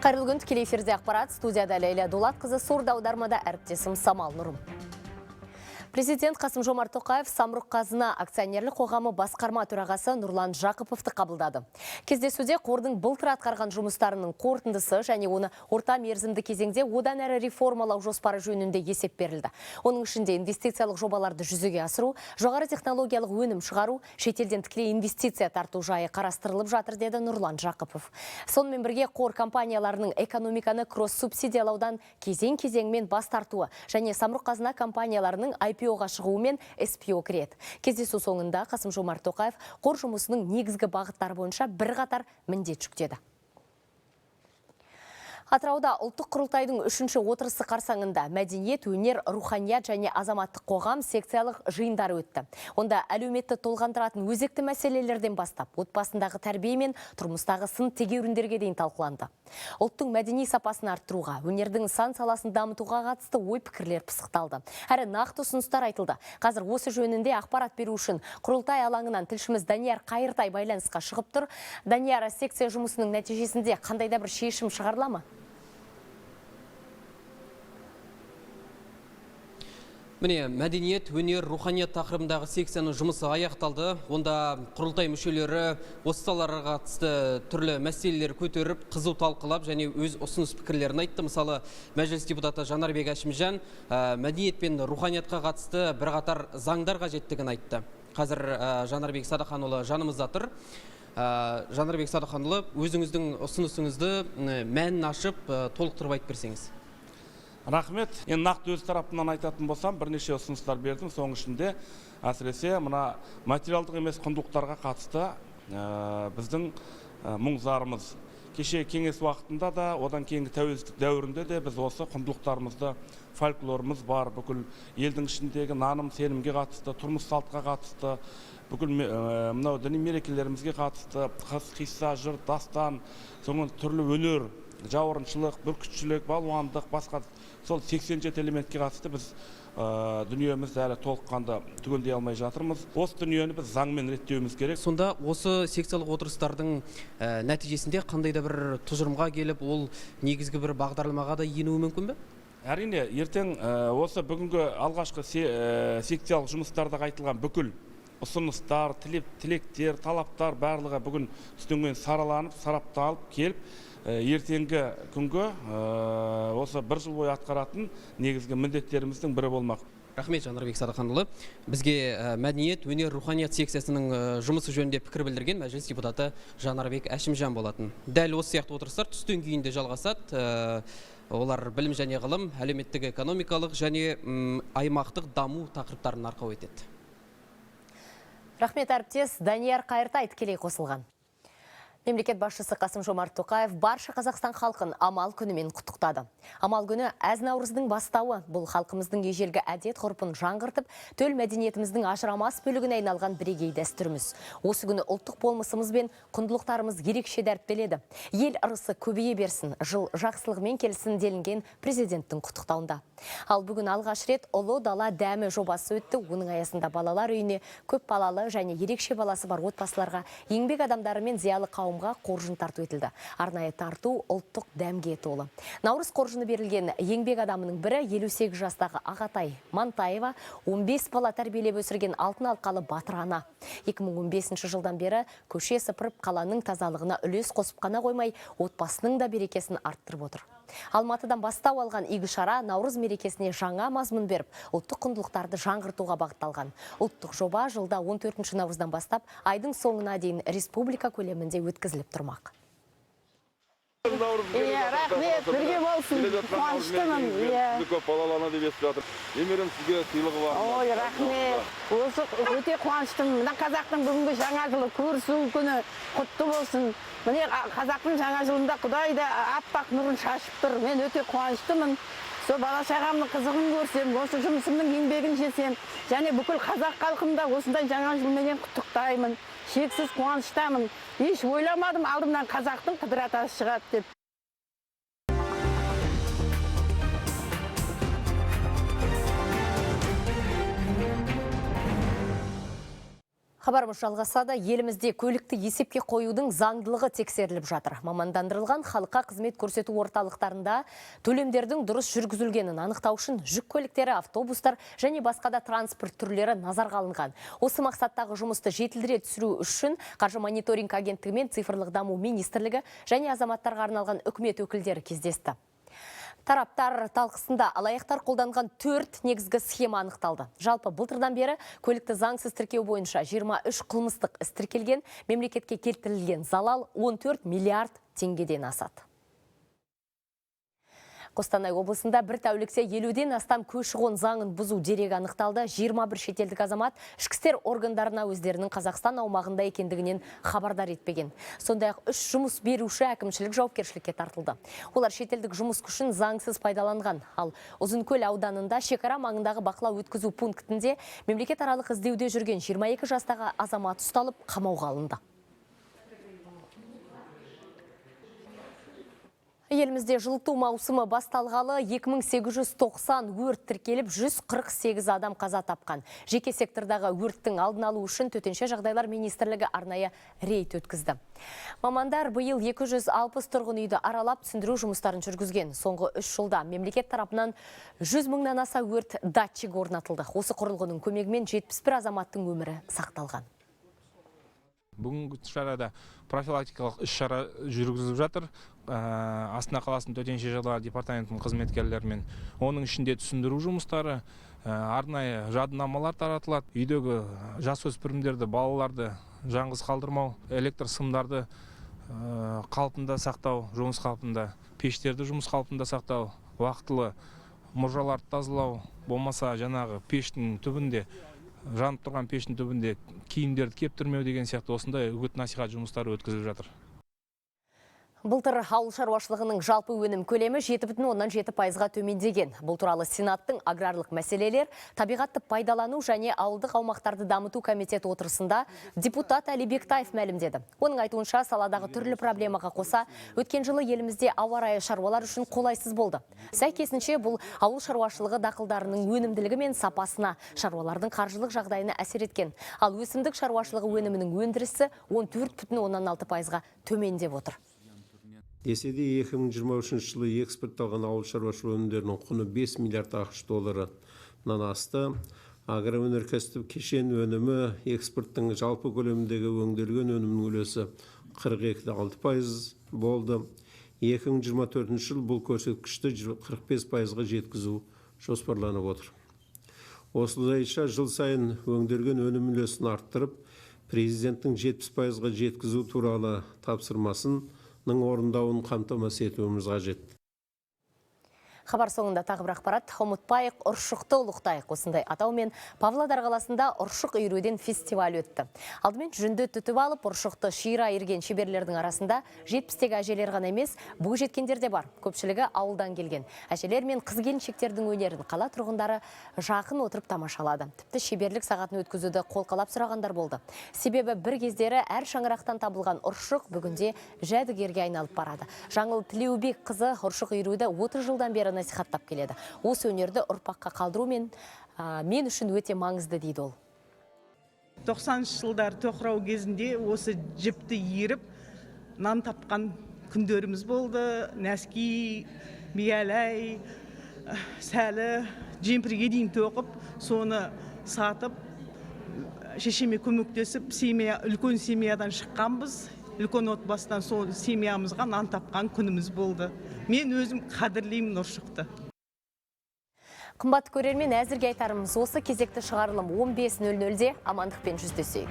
Қайырлы күн, тікелей эфирде ақпарат, студияда Лейла Дулатқызы, сурда аудармада әріптесім Самал Нұрым. Президент Қасым-Жомарт Тоқаев Самұрық Қазына акционерлік қоғамы басқарма төрағасы Нұрлан Жақыповты қабылдады. Кездесуде қордың былтыр атқарған жұмыстарының қорытындысы және оны орта мерзімді кезеңде одан әрі реформалау жоспары жөнінде есеп берілді. Оның ішінде инвестициялық жобаларды жүзеге асыру, жоғары технологиялық өнім шығару, шетелден тікелей инвестиция тарту жайы қарастырылып жатыр, деді Нұрлан Жақыпов. Сонымен бірге қор компанияларының экономиканы кросс-субсидиялаудан кезең-кезеңмен бас тартуы және Самұрық Қазына компанияларының IPO-ға шығуымен SPO кіреді. Кездесу соңында Қасым-Жомарт Тоқаев қор жұмысының негізгі бағыттары бойынша бірқатар міндет жүктеді. Атырауда ұлттық құрылтайдың 3-ші отырысы қарсаңында мәдениет, өнер, руханият және азаматтық қоғам секциялық жиындары өтті. Онда әлеуметті толғандыратын өзекті мәселелерден бастап, отбасындағы тәрбие мен тұрмыстағы сын тегеуріндерге дейін талқыланды. Ұлттың мәдени сапасын арттыруға, өнердің сан саласын дамытуға қатысты ой-пікірлер пысықталды. Әрі нақты ұсыныстар айтылды. Қазір осы жөнінде ақпарат беру үшін құрылтай алаңынан тілшіміз Данияр Қайыртай байланысқа шығып тұр. Данияр, секция жұмысының нәтижесінде қандай да бір шешім шығарыла ма? Міне, мәдениет, өнер, руханият тақырыбындағы секцияның жұмысы аяқталды. Онда құрылтай мүшелері осы салаларға қатысты түрлі мәселелер көтеріп, қызу талқылап және өз ұсыныс пікірлерін айтты. Мысалы, мәжіліс депутаты Жанарбек Әшімжан мәдениет пен руханиятқа қатысты бірқатар заңдар қажеттігін айтты. Қазір Жанарбек Садақанұлы жанымызда тұр. Жанарбек Садақанұлы, өзіңіздің ұсынысыңызды мәнін ашып, толықтырып айтып берсеңіз. Рахмет. Енді нақты өз тарапымнан айтатын болсам, бірнеше ұсыныстар бердім. Соның ішінде әсіресе мына материалдық емес құндылықтарға қатысты біздің мұң-зарымыз. Кеше кеңес уақытында да, одан кейінгі тәуелсіздік дәуірінде де біз осы құндылықтарымызды, фольклорымыз бар, бүкіл елдің ішіндегі наным, сенімге қатысты, тұрмыс салтқа қатысты, бүкіл мынау діни мерекелерімізге қатысты, қисса, жыр, дастан, соңын түрлі өнер, жауырыншылық, бүркітшілік, балуандық, басқа сол 87 элементке қатысты біз дүниемізді әлі толыққанды түгелдей алмай жатырмыз. Осы дүниені біз заңмен реттеуіміз керек. Сонда осы секциялық отырыстардың нәтижесінде қандай да бір тұжырымға келіп, ол негізгі бір бағдарламаға да енуі мүмкін бе? Әрине, ертең осы бүгінгі алғашқы секциялық жұмыстарда айтылған бүкіл ұсыныстар, тілектер, талаптар барлығы бүгін түстен сараланып, сарапталып келіп, ертеңгі күнгі осы бір жыл бойы атқаратын негізгі міндеттеріміздің бірі болмақ. Рахмет, Жанарбек Садақанұлы. Бізге мәдениет, өнер, руханият секциясының жұмысы жөнінде пікір білдірген мәжіліс депутаты Жанарбек Әшімжан болатын. Дәл осы сияқты отырыстар түстен кейін де жалғасады. Олар білім және ғылым, әлеуметтік экономикалық және аймақтық даму тақырыптарын арқау етеді. Рахмет, әріптес Данияр Қайыртай тікелей қосылған. Мемлекет басшысы Қасым-Жомарт Тоқаев барша Қазақстан халқын амал күнімен құттықтады. Амал күні әз наурыздың бастауы. Бұл халқымыздың ежелгі әдет ғұрпын жаңғыртып, төл мәдениетіміздің ажырамас бөлігіне айналған бірегей дәстүріміз. Осы күні ұлттық болмысымыз бен құндылықтарымыз ерекше дәріптеледі. Ел ырысы көбейе берсін, жыл жақсылығымен келсін делінген президенттің құттықтауында. Ал бүгін алғаш рет ұлы дала дәмі жобасы өтті. Оның аясында балалар үйіне, көп балалы және ерекше баласы бар отбасыларға, еңбек адамдары мен зиялы қауымға қоржын тарту етілді. Арнайы тарту ұлттық дәмге толы. Наурыз қоржыны берілген еңбек адамының бірі 58 жастағы Ағатай Мантаева, 15 бала тәрбиелеп өсірген алтын алқалы батыр ана. 2015 жылдан бері көше сыпырып қаланың тазалығына үлес қосып қана қоймай, отбасының да берекесін арттырып отыр. Алматыдан бастау алған игі шара Наурыз мерекесіне жаңа мазмұн беріп, ұлттық құндылықтарды жаңғыртуға бағытталған. Ұлттық жоба жылда 14 наурыздан бастап айдың соңына дейін республика көлемінде өткізіліп тұрмақ. Рахмет, бірге болсын. Қуаныштымын. Көп балалана деп естіп жатыр. Емерім сізге сыйлығы бар. Ой, рахмет. Осы өте қуаныштымын. Мына қазақтың бүгінгі жаңа жылы көрісу күні құтты болсын. Міне қазақтың жаңа жылында Құдай да аппақ нұрын шашып тұр. Мен өте қуаныштымын. Сол бала шағамның қызығын көрсем, осы жұмысымның еңбегін жесем, және бүкіл қазақ халқымда осындай жаңа жылменен құттықтаймын. Шексіз қуаныштамын. Еш ойламадым алдымнан қазақтың Қыдыр атасы шығады деп. Хабарымыз жалғасады. Елімізде көлікті есепке қоюдың заңдылығы тексеріліп жатыр. Мамандандырылған халыққа қызмет көрсету орталықтарында төлемдердің дұрыс жүргізілгенін анықтау үшін жүк көліктері, автобустар және басқа да транспорт түрлері назарға алынған. Осы мақсаттағы жұмысты жетілдіре түсіру үшін Қаржы мониторинг агенттігі мен цифрлық даму министрлігі және азаматтарға арналған үкімет өкілдері кездесті. Тараптар талқысында алаяқтар қолданған 4 негізгі схема анықталды. Жалпы былтырдан бері көлікті заңсыз тіркеу бойынша 23 қылмыстық іс тіркелген, мемлекетке келтірілген залал 14 миллиард теңгеден асады. Қостанай облысында бір тәулікте 50-ден астам көші-қон заңын бұзу дерегі анықталды. 21 шетелдік азамат ішкі істер органдарына өздерінің Қазақстан аумағында екендігінен хабардар етпеген. Сондай-ақ 3 жұмыс беруші әкімшілік жауапкершілікке тартылды. Олар шетелдік жұмыс күшін заңсыз пайдаланған. Ал Ұзынкөл ауданында шекара маңындағы бақылау өткізу пунктінде мемлекет аралық іздеуде жүрген 22 жастағы азамат ұсталып қамауға алынды. Елімізде жылыту маусымы басталғалы 2890 өрт тіркеліп, 148 адам қаза тапқан. Жеке сектордағы өрттің алдын алу үшін Төтенше жағдайлар министрлігі арнайы рейд өткізді. Мамандар биыл 260 тұрғын үйді аралап түсіндіру жұмыстарын жүргізген. Соңғы 3 жылда мемлекет тарапынан 100 мыңнан аса өрт датчигі орнатылды. Осы құрылғының көмегімен 71 азаматтың өмірі сақталған. Бүгінгі шарада профилактикалық іс-шара жүргізіліп жатыр. Астана қаласының Төтенше жағдайлар департаментінің қызметкерлерімен. Оның ішінде түсіндіру жұмыстары, арнайы жадынамалар таратылады. Үйдегі жасөспірімдерді, балаларды жаңғыз қалдырмау, электр сымдарды қалпында сақтау, жұмыс қалпында, пештерді жұмыс қалпында сақтау, уақытылы мұржаларды тазалау, болмаса жаңағы пештің түбінде, жанып тұрған пештің түбінде киімдерді кептірмеу деген сияқты осындай үгіт-насихат жұмыстары өткізіліп жатыр. Былтыр ауыл шаруашылығының жалпы өнім көлемі 7,7%-ға төмендеген. Бұл туралы Сенаттың аграрлық мәселелер, табиғатты пайдалану және ауылдық аумақтарды дамыту комитеті отырысында депутат Әли Бектаев мәлімдеді. Оның айтуынша саладағы түрлі проблемаға қоса, өткен жылы елімізде ауа райы шаруалар үшін қолайсыз болды. Сәйкесінше бұл ауыл шаруашылығы дақылдарының өнімділігі мен сапасына, шаруалардың қаржылық жағдайына әсер еткен. Ал өсімдік шаруашылығы өнімінің өндірісі 14,6%-ға төмендеп отыр. Десе де 2023 жылы экспортталған ауыл шаруашылығы өнімдерінің құны 5 миллиард ақш долларынан асты. Агроөнеркәсіп кешен өнімі экспорттың жалпы көлеміндегі өңделген өнімнің үлесі 42,6% болды. 2024 жыл бұл көрсеткішті 45%-ға жеткізу жоспарланып отыр. Осылайша жыл сайын өңделген өнім үлесін арттырып, президенттің 70%-ға жеткізу туралы тапсырмасын орындауын қамтамасыз етуіміз қажет. Хабар соңында тағы бір ақпарат. Ұмытпайық, ұршықты ұлықтайық. Осындай атаумен Павлодар қаласында ұршық үйіруден фестиваль өтті. Алдымен жүнді түтіп алып, ұршықты шиыра ерген шеберлердің арасында 70-тегі әжелер ғана емес, бойжеткендер де бар. Көпшілігі ауылдан келген. Әжелер мен қыз-келіншектердің өнерін қала тұрғындары жақын отырып тамашалады. Тіпті шеберлік сағатын өткізуді қолқалап сұрағандар болды. Себебі бір кездері әр шаңырақтан табылған ұршық бүгінде жәдігерге айналып барады. Жаңыл Тілеубек қызы ұршық үйіруді 30 жылдан бері насихаттап келеді. Осы өнерді ұрпаққа қалдыру мен үшін өте маңызды дейді ол. 90 жылдар тоқырау кезінде осы жіпті иіріп нан тапқан күндеріміз болды. Нәски, биялай, сәлі, жемпірге дейін тоқып, соны сатып, шешеме көмектесіп, үлкен семьядан шыққанбыз. Үлкен отбасынан сол семьямызға нан тапқан күніміз болды. Мен өзім қадірлеймін ұршықты. Қымбатты көрермен, әзірге айтарымыз осы. Кезекті шығарылым 15:00-де амандықпен жүздесейік.